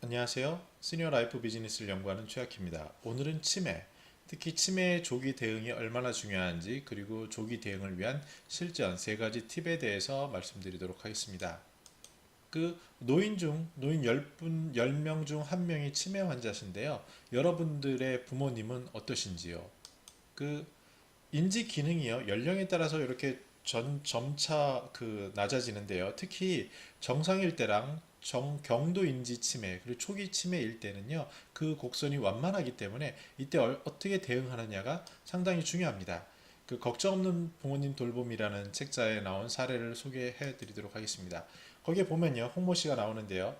안녕하세요. 시니어 라이프 비즈니스를 연구하는 최학희입니다. 오늘은 치매, 특히 치매의 조기 대응이 얼마나 중요한지 그리고 조기 대응을 위한 실전 세 가지 팁에 대해서 말씀드리도록 하겠습니다. 노인 10명 중 1명이 치매 환자신데요. 여러분들의 부모님은 어떠신지요? 그 인지 기능이요. 연령에 따라서 이렇게 점차 낮아지는데요. 특히 정상일 때랑 경도 인지 치매 그리고 초기 치매일 때는요. 그 곡선이 완만하기 때문에 이때 어떻게 대응하느냐가 상당히 중요합니다. 걱정 없는 부모님 돌봄이라는 책자에 나온 사례를 소개해 드리도록 하겠습니다. 거기에 보면요. 홍모 씨가 나오는데요.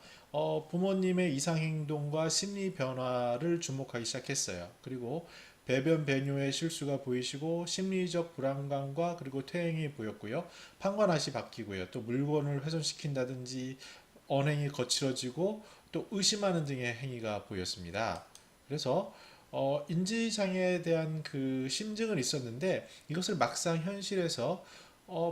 부모님의 이상 행동과 심리 변화를 주목하기 시작했어요. 그리고 배변 배뇨의 실수가 보이시고 심리적 불안감과 그리고 퇴행이 보였고요. 판관맛이 바뀌고요. 또 물건을 훼손시킨다든지 언행이 거칠어지고 또 의심하는 등의 행위가 보였습니다. 그래서 인지장애에 대한 심증은 있었는데 이것을 막상 현실에서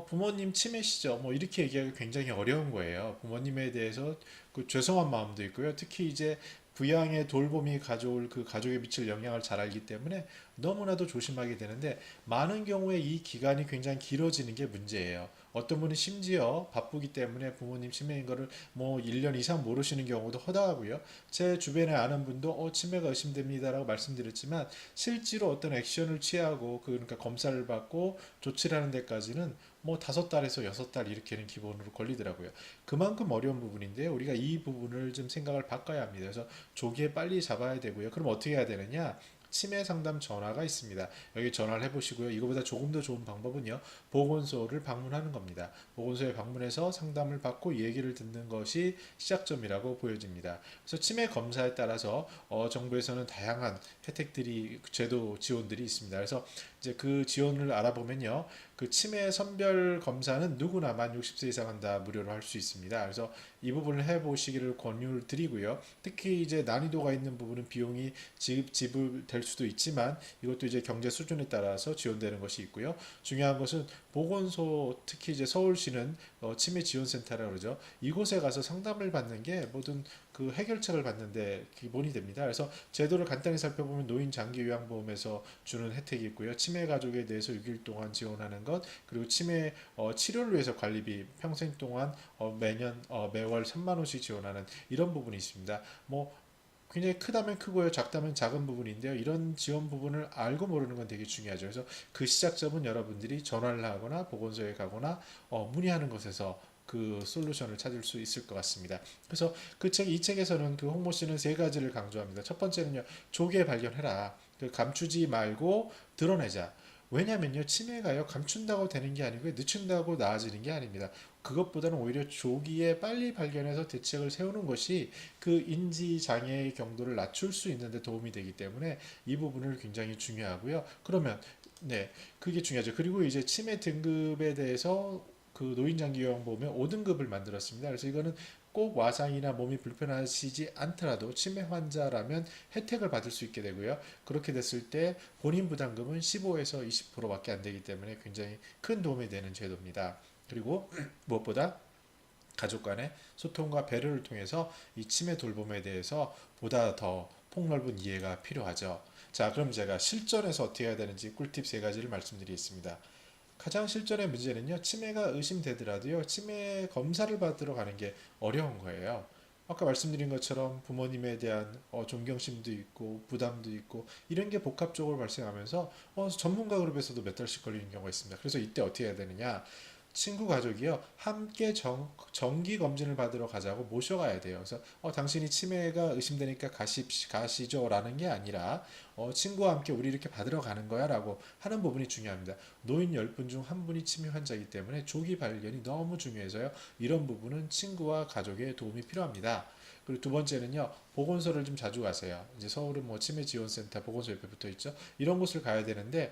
부모님 치매시죠. 뭐 이렇게 얘기하기 굉장히 어려운 거예요. 부모님에 대해서 죄송한 마음도 있고요. 특히 이제 부양의 돌봄이 가져올 가족에 미칠 영향을 잘 알기 때문에 너무나도 조심하게 되는데 많은 경우에 이 기간이 굉장히 길어지는 게 문제예요. 어떤 분은 심지어 바쁘기 때문에 부모님 치매인 거를 뭐 1년 이상 모르시는 경우도 허다하고요. 제 주변에 아는 분도 치매가 의심됩니다라고 말씀드렸지만 실제로 어떤 액션을 취하고 그러니까 검사를 받고 조치를 하는 데까지는 뭐 5달에서 6달 이렇게는 기본으로 걸리더라고요. 그만큼 어려운 부분인데요. 우리가 이 부분을 좀 생각을 바꿔야 합니다. 그래서 조기에 빨리 잡아야 되고요. 그럼 어떻게 해야 되느냐? 치매 상담 전화가 있습니다. 여기 전화를 해보시고요. 이거보다 조금 더 좋은 방법은요. 보건소를 방문하는 겁니다. 보건소에 방문해서 상담을 받고 얘기를 듣는 것이 시작점이라고 보여집니다. 그래서 치매 검사에 따라서 정부에서는 다양한 혜택들이 제도 지원들이 있습니다. 그래서 이제 그 지원을 알아보면요. 치매 선별 검사는 누구나 만 60세 이상은 다 무료로 할 수 있습니다. 그래서 이 부분을 해보시기를 권유를 드리고요. 특히 이제 난이도가 있는 부분은 비용이 지불될 수도 있지만 이것도 이제 경제 수준에 따라서 지원되는 것이 있고요. 중요한 것은 보건소, 특히 이제 서울시는 치매 지원센터라고 그러죠. 이곳에 가서 상담을 받는 게 모든 해결책을 받는데 기본이 됩니다. 그래서 제도를 간단히 살펴보면 노인 장기 요양보험에서 주는 혜택이 있고요. 치매 가족에 대해서 6일 동안 지원하는 것, 그리고 치매 치료를 위해서 관리비 평생 동안 매월 3만 원씩 지원하는 이런 부분이 있습니다. 뭐 굉장히 크다면 크고요, 작다면 작은 부분인데요. 이런 지원 부분을 알고 모르는 건 되게 중요하죠. 그래서 그 시작점은 여러분들이 전화를 하거나 보건소에 가거나 문의하는 것에서 솔루션을 찾을 수 있을 것 같습니다. 그래서 이 책에서는 홍모 씨는 세 가지를 강조합니다. 첫 번째는요, 조기에 발견해라. 감추지 말고 드러내자. 왜냐면요, 치매가요, 감춘다고 되는 게 아니고요, 늦춘다고 나아지는 게 아닙니다. 그것보다는 오히려 조기에 빨리 발견해서 대책을 세우는 것이 인지 장애의 경도를 낮출 수 있는데 도움이 되기 때문에 이 부분을 굉장히 중요하고요. 그러면 네, 그게 중요하죠. 그리고 이제 치매 등급에 대해서 노인장기요양보험에 5등급을 만들었습니다. 그래서 이거는 꼭 와상이나 몸이 불편하시지 않더라도 치매 환자라면 혜택을 받을 수 있게 되고요. 그렇게 됐을 때 본인 부담금은 15에서 20%밖에 안 되기 때문에 굉장히 큰 도움이 되는 제도입니다. 그리고 무엇보다 가족 간의 소통과 배려를 통해서 이 치매 돌봄에 대해서 보다 더 폭넓은 이해가 필요하죠. 자, 그럼 제가 실전에서 어떻게 해야 되는지 꿀팁 세 가지를 말씀드리겠습니다. 가장 실전의 문제는요, 치매가 의심되더라도요, 치매 검사를 받으러 가는 게 어려운 거예요. 아까 말씀드린 것처럼 부모님에 대한 존경심도 있고 부담도 있고 이런 게 복합적으로 발생하면서 전문가 그룹에서도 몇 달씩 걸리는 경우가 있습니다. 그래서 이때 어떻게 해야 되느냐? 친구 가족이요 함께 정기 검진을 받으러 가자고 모셔가야 돼요. 그래서 당신이 치매가 의심되니까 가시죠라는 게 아니라 친구와 함께 우리 이렇게 받으러 가는 거야라고 하는 부분이 중요합니다. 노인 10분 중 한 분이 치매 환자이기 때문에 조기 발견이 너무 중요해서요. 이런 부분은 친구와 가족의 도움이 필요합니다. 그리고 두 번째는요, 보건소를 좀 자주 가세요. 이제 서울은 뭐 치매 지원센터 보건소 옆에 붙어 있죠. 이런 곳을 가야 되는데,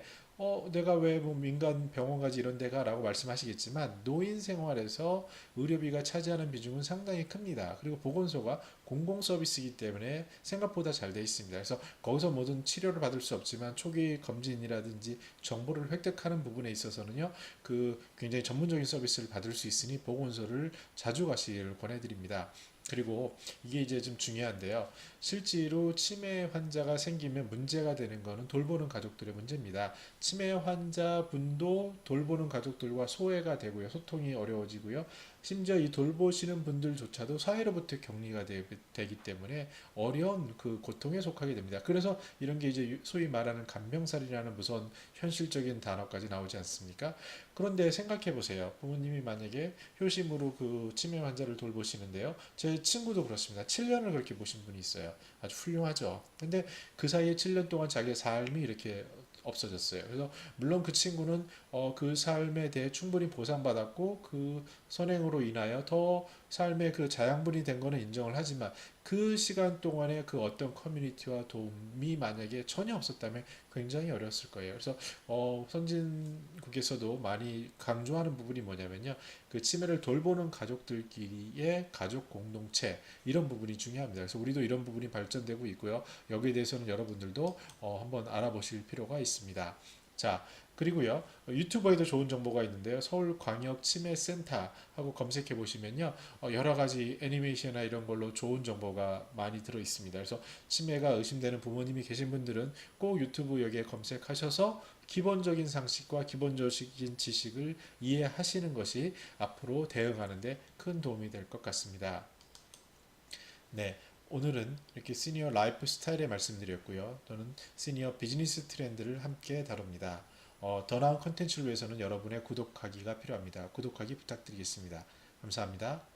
내가 왜 뭐 민간 병원 가지 이런 데가 라고 말씀하시겠지만, 노인 생활에서 의료비가 차지하는 비중은 상당히 큽니다. 그리고 보건소가 공공 서비스이기 때문에 생각보다 잘 돼 있습니다. 그래서 거기서 모든 치료를 받을 수 없지만 초기 검진이라든지 정보를 획득하는 부분에 있어서는요, 굉장히 전문적인 서비스를 받을 수 있으니 보건소를 자주 가시기를 권해드립니다. 그리고 이게 이제 좀 중요한데요. 실제로 치매 환자가 생기면 문제가 되는 거는 돌보는 가족들의 문제입니다. 치매 환자분도 돌보는 가족들과 소외가 되고요. 소통이 어려워지고요. 심지어 이 돌보시는 분들조차도 사회로부터 격리가 되기 때문에 어려운 그 고통에 속하게 됩니다. 그래서 이런 게 이제 소위 말하는 간병살이라는 무서운 현실적인 단어까지 나오지 않습니까? 그런데 생각해 보세요. 부모님이 만약에 효심으로 그 치매 환자를 돌보시는데요. 제 친구도 그렇습니다. 7년을 그렇게 보신 분이 있어요. 아주 훌륭하죠. 근데 그 사이에 7년 동안 자기의 삶이 이렇게 없어졌어요. 그래서 물론 그 친구는 그 삶에 대해 충분히 보상받았고 그 선행으로 인하여 더 삶의 그 자양분이 된 거는 인정을 하지만 그 시간 동안에 그 어떤 커뮤니티와 도움이 만약에 전혀 없었다면 굉장히 어려웠을 거예요. 그래서 선진국에서도 많이 강조하는 부분이 뭐냐면요. 그 치매를 돌보는 가족들끼리의 가족 공동체 이런 부분이 중요합니다. 그래서 우리도 이런 부분이 발전되고 있고요. 여기에 대해서는 여러분들도 한번 알아보실 필요가 있습니다. 자, 그리고요. 유튜버에도 좋은 정보가 있는데요. 서울광역치매센터 하고 검색해 보시면요. 여러 가지 애니메이션이나 이런 걸로 좋은 정보가 많이 들어 있습니다. 그래서 치매가 의심되는 부모님이 계신 분들은 꼭 유튜브 여기에 검색하셔서 기본적인 상식과 기본적인 지식을 이해하시는 것이 앞으로 대응하는 데 큰 도움이 될 것 같습니다. 네. 오늘은 이렇게 시니어 라이프 스타일에 말씀드렸고요. 또는 시니어 비즈니스 트렌드를 함께 다룹니다. 더 나은 컨텐츠를 위해서는 여러분의 구독하기가 필요합니다. 구독하기 부탁드리겠습니다. 감사합니다.